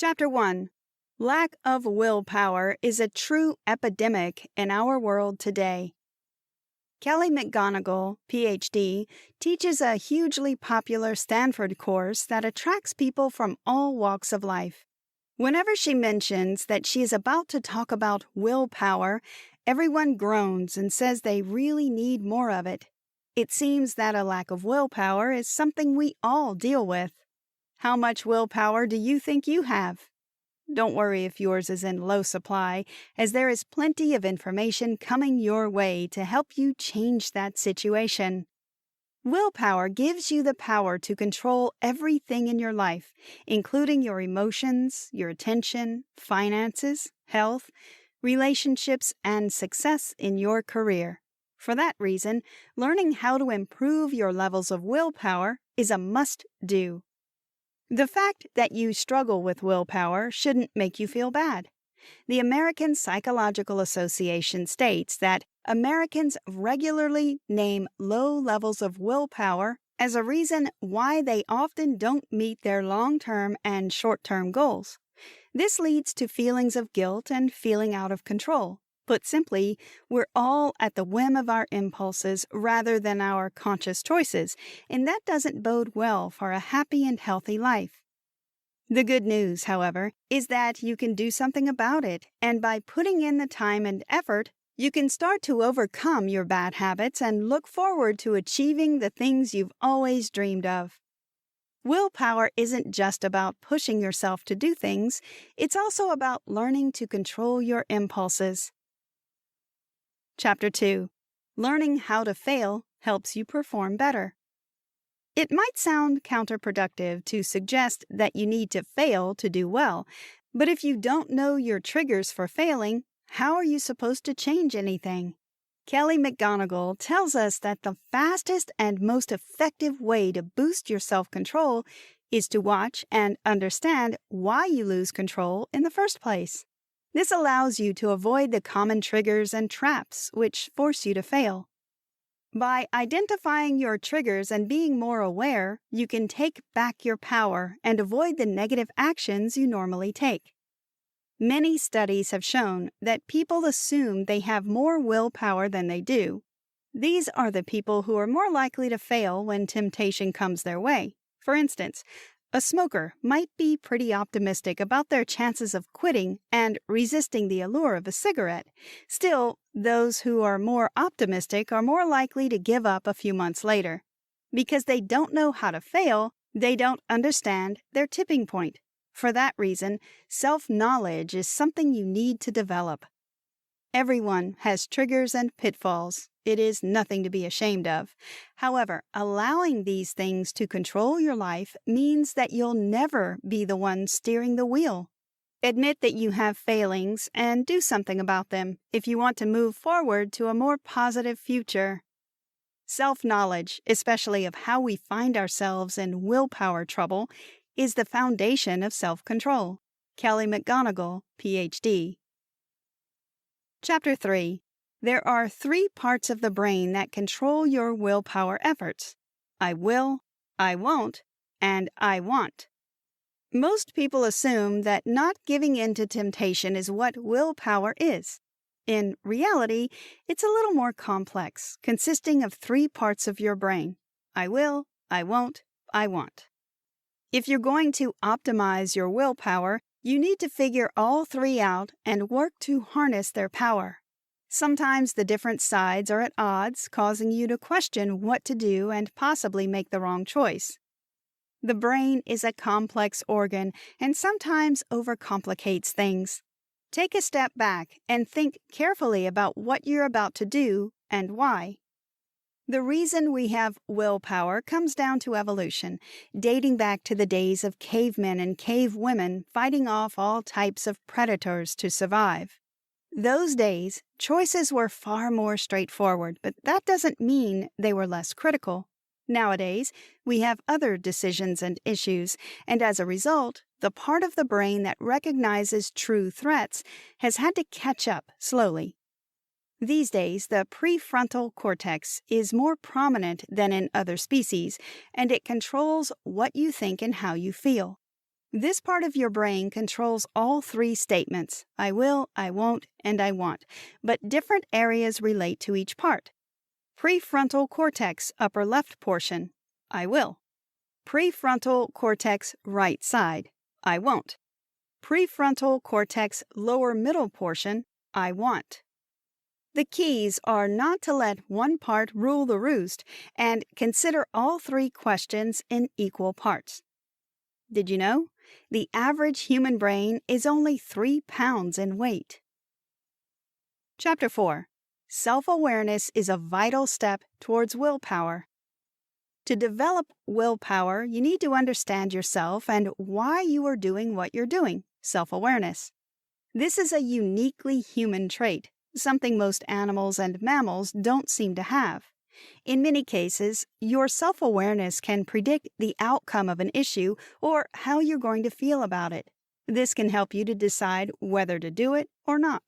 Chapter 1. Lack of willpower is a true epidemic in our world today. Kelly McGonigal, Ph.D., teaches a hugely popular Stanford course that attracts people from all walks of life. Whenever she mentions that she is about to talk about willpower, everyone groans and says they really need more of it. It seems that a lack of willpower is something we all deal with. How much willpower do you think you have? Don't worry if yours is in low supply, as there is plenty of information coming your way to help you change that situation. Willpower gives you the power to control everything in your life, including your emotions, your attention, finances, health, relationships, and success in your career. For that reason, learning how to improve your levels of willpower is a must-do. The fact that you struggle with willpower shouldn't make you feel bad. The American Psychological Association states that Americans regularly name low levels of willpower as a reason why they often don't meet their long-term and short-term goals. This leads to feelings of guilt and feeling out of control. Put simply, we're all at the whim of our impulses rather than our conscious choices, and that doesn't bode well for a happy and healthy life. The good news, however, is that you can do something about it, and by putting in the time and effort, you can start to overcome your bad habits and look forward to achieving the things you've always dreamed of. Willpower isn't just about pushing yourself to do things, it's also about learning to control your impulses. Chapter 2. Learning how to fail helps you perform better. It might sound counterproductive to suggest that you need to fail to do well, but if you don't know your triggers for failing, how are you supposed to change anything? Kelly McGonigal tells us that the fastest and most effective way to boost your self-control is to watch and understand why you lose control in the first place. This allows you to avoid the common triggers and traps which force you to fail. By identifying your triggers and being more aware, you can take back your power and avoid the negative actions you normally take. Many studies have shown that people assume they have more willpower than they do. These are the people who are more likely to fail when temptation comes their way. For instance, a smoker might be pretty optimistic about their chances of quitting and resisting the allure of a cigarette. Still, those who are more optimistic are more likely to give up a few months later. Because they don't know how to fail, they don't understand their tipping point. For that reason, self-knowledge is something you need to develop. Everyone has triggers and pitfalls. It is nothing to be ashamed of. However, allowing these things to control your life means that you'll never be the one steering the wheel. Admit that you have failings and do something about them if you want to move forward to a more positive future. Self-knowledge, especially of how we find ourselves in willpower trouble, is the foundation of self-control. Kelly McGonigal, Ph.D. Chapter 3. There are 3 parts of the brain that control your willpower efforts: I will, I won't, and I want. Most people assume that not giving in to temptation is what willpower is. In reality, it's a little more complex, consisting of 3 parts of your brain: I will, I won't, I want. If you're going to optimize your willpower, you need to figure all 3 out and work to harness their power. Sometimes the different sides are at odds, causing you to question what to do and possibly make the wrong choice. The brain is a complex organ and sometimes overcomplicates things. Take a step back and think carefully about what you're about to do and why. The reason we have willpower comes down to evolution, dating back to the days of cavemen and cavewomen fighting off all types of predators to survive. Those days, choices were far more straightforward, but that doesn't mean they were less critical. Nowadays, we have other decisions and issues, and as a result, the part of the brain that recognizes true threats has had to catch up slowly. These days, the prefrontal cortex is more prominent than in other species, and it controls what you think and how you feel. This part of your brain controls all three statements: I will, I won't, and I want, but different areas relate to each part. Prefrontal cortex, upper left portion, I will. Prefrontal cortex, right side, I won't. Prefrontal cortex, lower middle portion, I want. The keys are not to let one part rule the roost and consider all three questions in equal parts. Did you know? The average human brain is only 3 pounds in weight. Chapter 4. Self-awareness is a vital step towards willpower. To develop willpower, you need to understand yourself and why you are doing what you're doing, self-awareness. This is a uniquely human trait, something most animals and mammals don't seem to have. In many cases, your self-awareness can predict the outcome of an issue or how you're going to feel about it. This can help you to decide whether to do it or not.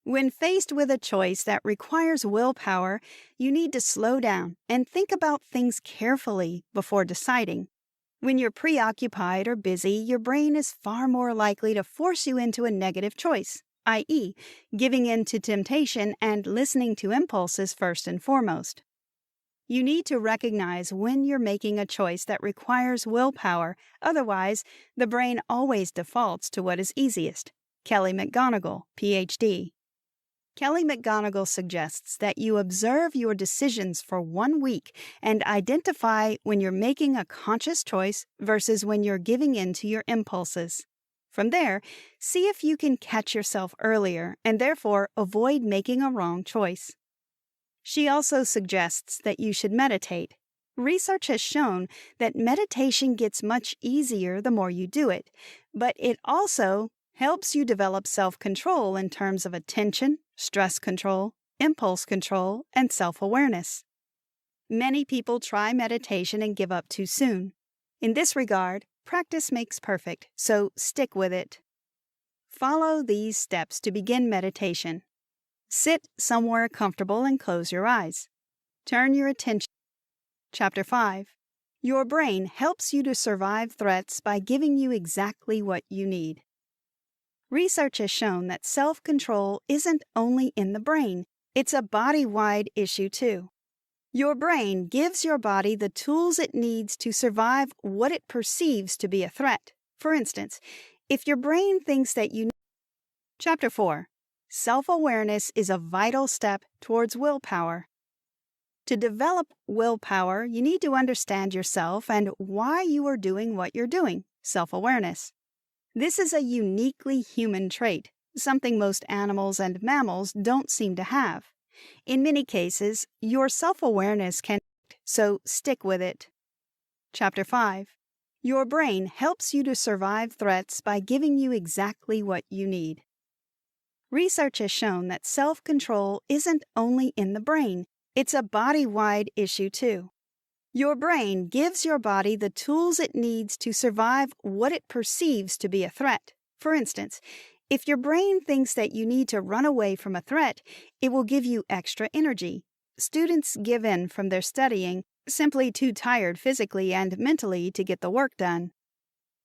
When faced with a choice that requires willpower, you need to slow down and think about things carefully before deciding. When you're preoccupied or busy, your brain is far more likely to force you into a negative choice, i.e., giving in to temptation and listening to impulses first and foremost. You need to recognize when you're making a choice that requires willpower, otherwise, the brain always defaults to what is easiest. Kelly McGonigal, Ph.D. Kelly McGonigal suggests that you observe your decisions for 1 week and identify when you're making a conscious choice versus when you're giving in to your impulses. From there, see if you can catch yourself earlier and therefore avoid making a wrong choice. She also suggests that you should meditate. Research has shown that meditation gets much easier the more you do it, but it also helps you develop self-control in terms of attention, stress control, impulse control, and self-awareness. Many people try meditation and give up too soon. In this regard, practice makes perfect, so stick with it. Follow these steps to begin meditation. Sit somewhere comfortable and close your eyes. Turn your attention. Chapter 5. Your brain helps you to survive threats by giving you exactly what you need. Research has shown that self-control isn't only in the brain, it's a body-wide issue too. Your brain gives your body the tools it needs to survive what it perceives to be a threat. For instance, if your brain thinks that you... Chapter 4. Self-awareness is a vital step towards willpower. To develop willpower, you need to understand yourself and why you are doing what you're doing, self-awareness. This is a uniquely human trait, something most animals and mammals don't seem to have. In many cases, your self-awareness can, so stick with it. Chapter 5. Your brain helps you to survive threats by giving you exactly what you need. Research has shown that self-control isn't only in the brain, it's a body-wide issue too. Your brain gives your body the tools it needs to survive what it perceives to be a threat. For instance, if your brain thinks that you need to run away from a threat, it will give you extra energy. Students give in from their studying, simply too tired physically and mentally to get the work done.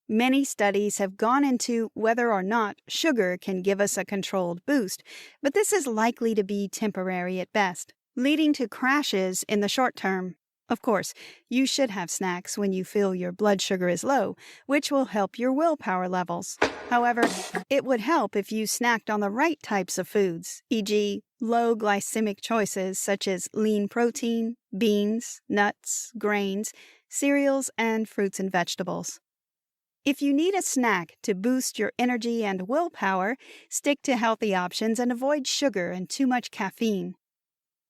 Many studies have gone into whether or not sugar can give us a controlled boost, but this is likely to be temporary at best, leading to crashes in the short term. Of course, you should have snacks when you feel your blood sugar is low, which will help your willpower levels. However, it would help if you snacked on the right types of foods, e.g., low glycemic choices such as lean protein, beans, nuts, grains, cereals, and fruits and vegetables. If you need a snack to boost your energy and willpower, stick to healthy options and avoid sugar and too much caffeine.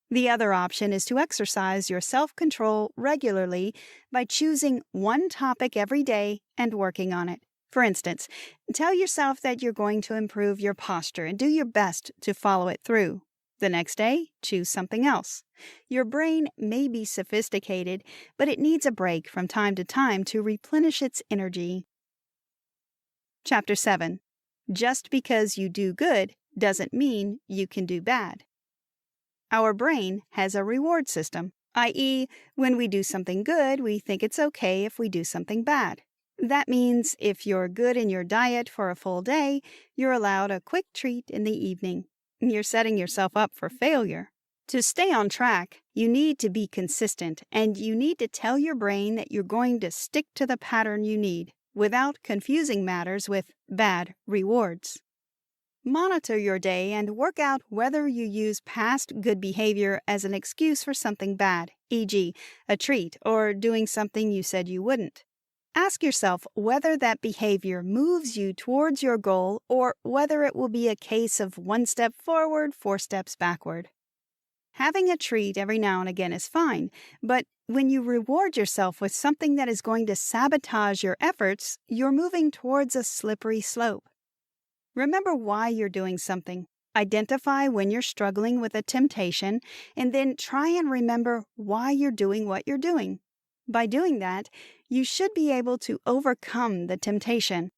The other option is to exercise your self-control regularly by choosing one topic every day and working on it. For instance, tell yourself that you're going to improve your posture and do your best to follow it through. The next day, choose something else. Your brain may be sophisticated, but it needs a break from time to time to replenish its energy. Chapter 7. Just because you do good doesn't mean you can do bad. Our brain has a reward system, i.e., when we do something good, we think it's okay if we do something bad. That means if you're good in your diet for a full day, you're allowed a quick treat in the evening. You're setting yourself up for failure. To stay on track, you need to be consistent, and you need to tell your brain that you're going to stick to the pattern you need without confusing matters with bad rewards. Monitor your day and work out whether you use past good behavior as an excuse for something bad, e.g., a treat or doing something you said you wouldn't. Ask yourself whether that behavior moves you towards your goal or whether it will be a case of 1 step forward, 4 steps backward. Having a treat every now and again is fine, but when you reward yourself with something that is going to sabotage your efforts, you're moving towards a slippery slope. Remember why you're doing something. Identify when you're struggling with a temptation, and then try and remember why you're doing what you're doing. By doing that, you should be able to overcome the temptation.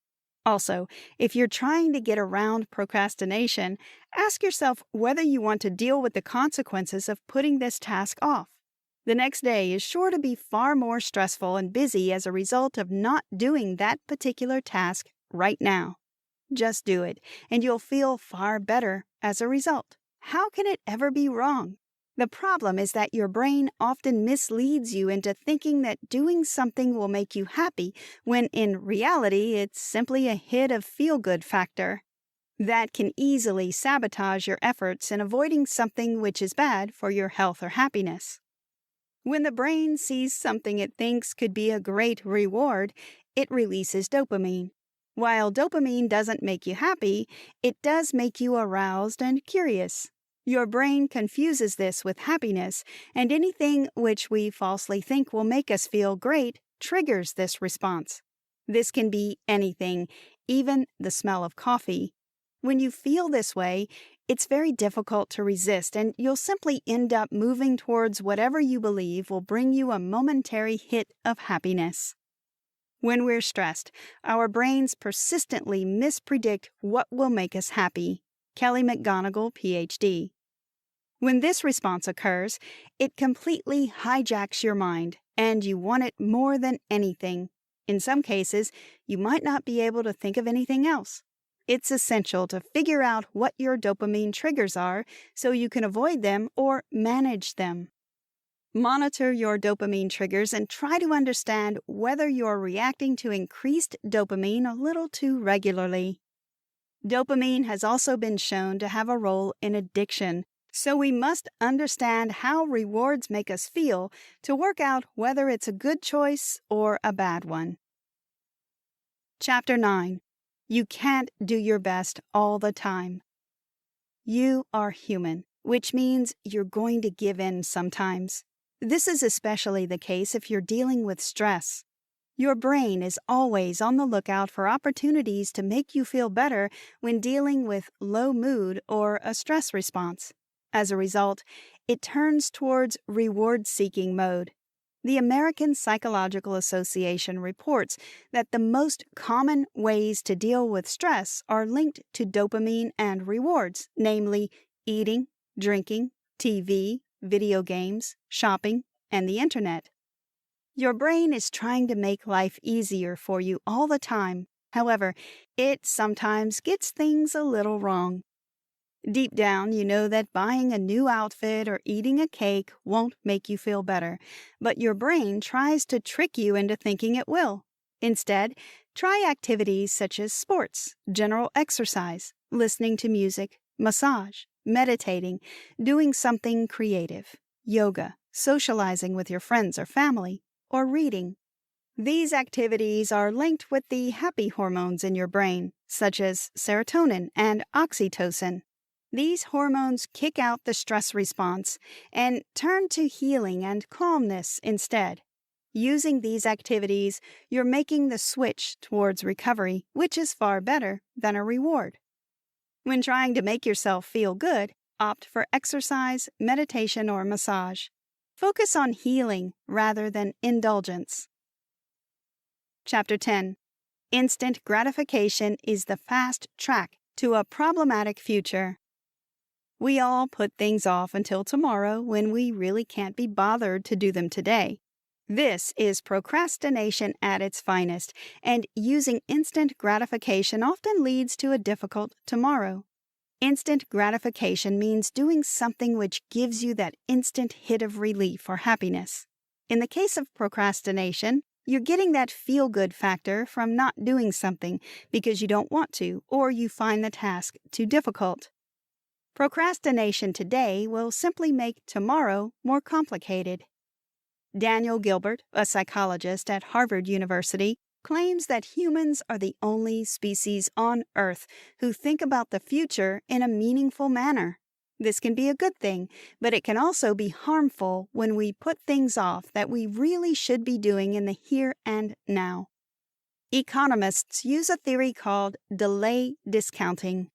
Also, if you're trying to get around procrastination, ask yourself whether you want to deal with the consequences of putting this task off. The next day is sure to be far more stressful and busy as a result of not doing that particular task right now. Just do it, and you'll feel far better as a result. How can it ever be wrong? The problem is that your brain often misleads you into thinking that doing something will make you happy, when in reality it's simply a hit of feel-good factor. That can easily sabotage your efforts in avoiding something which is bad for your health or happiness. When the brain sees something it thinks could be a great reward, it releases dopamine. While dopamine doesn't make you happy, it does make you aroused and curious. Your brain confuses this with happiness, and anything which we falsely think will make us feel great triggers this response. This can be anything, even the smell of coffee. When you feel this way, it's very difficult to resist, and you'll simply end up moving towards whatever you believe will bring you a momentary hit of happiness. When we're stressed, our brains persistently mispredict what will make us happy. Kelly McGonigal, Ph.D. When this response occurs, it completely hijacks your mind, and you want it more than anything. In some cases, you might not be able to think of anything else. It's essential to figure out what your dopamine triggers are so you can avoid them or manage them. Monitor your dopamine triggers and try to understand whether you're reacting to increased dopamine a little too regularly. Dopamine has also been shown to have a role in addiction, so we must understand how rewards make us feel to work out whether it's a good choice or a bad one. Chapter 9. You can't do your best all the time. You are human, which means you're going to give in sometimes. This is especially the case if you're dealing with stress. Your brain is always on the lookout for opportunities to make you feel better when dealing with low mood or a stress response. As a result, it turns towards reward-seeking mode. The American Psychological Association reports that the most common ways to deal with stress are linked to dopamine and rewards, namely eating, drinking, TV, video games, shopping, and the internet. Your brain is trying to make life easier for you all the time. However, it sometimes gets things a little wrong. Deep down, you know that buying a new outfit or eating a cake won't make you feel better, but your brain tries to trick you into thinking it will. Instead, try activities such as sports, general exercise, listening to music, massage, meditating, doing something creative, yoga, socializing with your friends or family, or reading. These activities are linked with the happy hormones in your brain, such as serotonin and oxytocin. These hormones kick out the stress response and turn to healing and calmness instead. Using these activities, you're making the switch towards recovery, which is far better than a reward. When trying to make yourself feel good, opt for exercise, meditation, or massage. Focus on healing rather than indulgence. Chapter 10. Instant gratification is the fast track to a problematic future. We all put things off until tomorrow when we really can't be bothered to do them today. This is procrastination at its finest, and using instant gratification often leads to a difficult tomorrow. Instant gratification means doing something which gives you that instant hit of relief or happiness. In the case of procrastination, you're getting that feel-good factor from not doing something because you don't want to or you find the task too difficult. Procrastination today will simply make tomorrow more complicated. Daniel Gilbert, a psychologist at Harvard University, claims that humans are the only species on Earth who think about the future in a meaningful manner. This can be a good thing, but it can also be harmful when we put things off that we really should be doing in the here and now. Economists use a theory called delay discounting.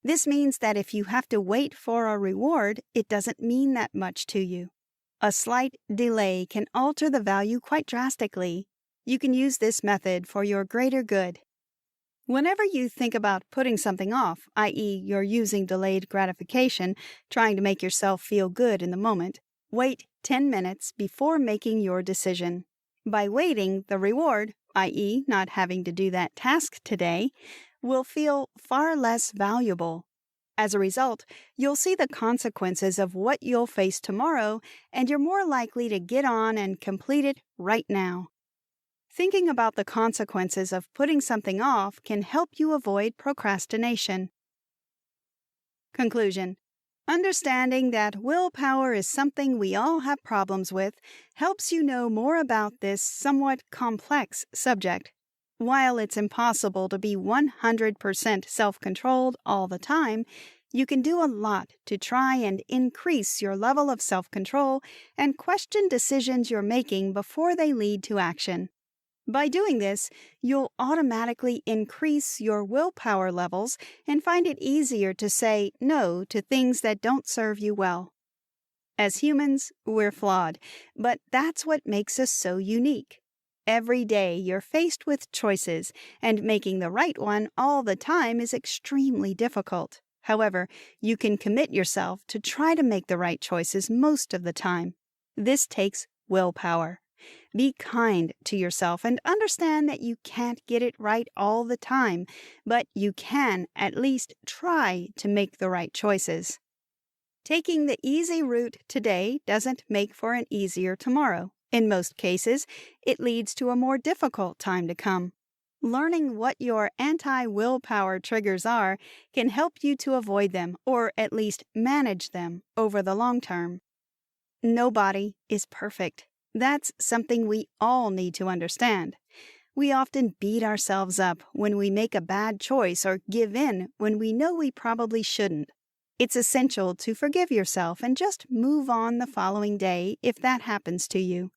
This means that if you have to wait for a reward, it doesn't mean that much to you. A slight delay can alter the value quite drastically. You can use this method for your greater good. Whenever you think about putting something off, i.e., you're using delayed gratification, trying to make yourself feel good in the moment, wait 10 minutes before making your decision. By waiting, the reward, i.e., not having to do that task today, will feel far less valuable. As a result, you'll see the consequences of what you'll face tomorrow, and you're more likely to get on and complete it right now. Thinking about the consequences of putting something off can help you avoid procrastination. Conclusion: understanding that willpower is something we all have problems with helps you know more about this somewhat complex subject. While it's impossible to be 100% self-controlled all the time, you can do a lot to try and increase your level of self-control and question decisions you're making before they lead to action. By doing this, you'll automatically increase your willpower levels and find it easier to say no to things that don't serve you well. As humans, we're flawed, but that's what makes us so unique. Every day you're faced with choices, and making the right one all the time is extremely difficult. However, you can commit yourself to try to make the right choices most of the time. This takes willpower. Be kind to yourself and understand that you can't get it right all the time, but you can at least try to make the right choices. Taking the easy route today doesn't make for an easier tomorrow. In most cases, it leads to a more difficult time to come. Learning what your anti-willpower triggers are can help you to avoid them, or at least manage them, over the long term. Nobody is perfect. That's something we all need to understand. We often beat ourselves up when we make a bad choice or give in when we know we probably shouldn't. It's essential to forgive yourself and just move on the following day if that happens to you.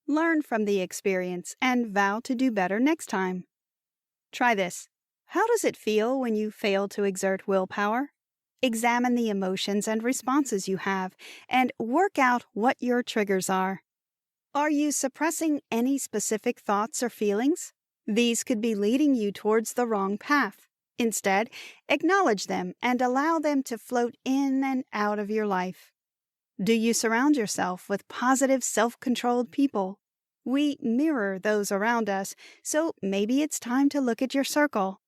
Learn from the experience and vow to do better next time. Try this. How does it feel when you fail to exert willpower? Examine the emotions and responses you have and work out what your triggers are. Are you suppressing any specific thoughts or feelings? These could be leading you towards the wrong path. Instead, acknowledge them and allow them to float in and out of your life. Do you surround yourself with positive, self-controlled people? We mirror those around us, so maybe it's time to look at your circle.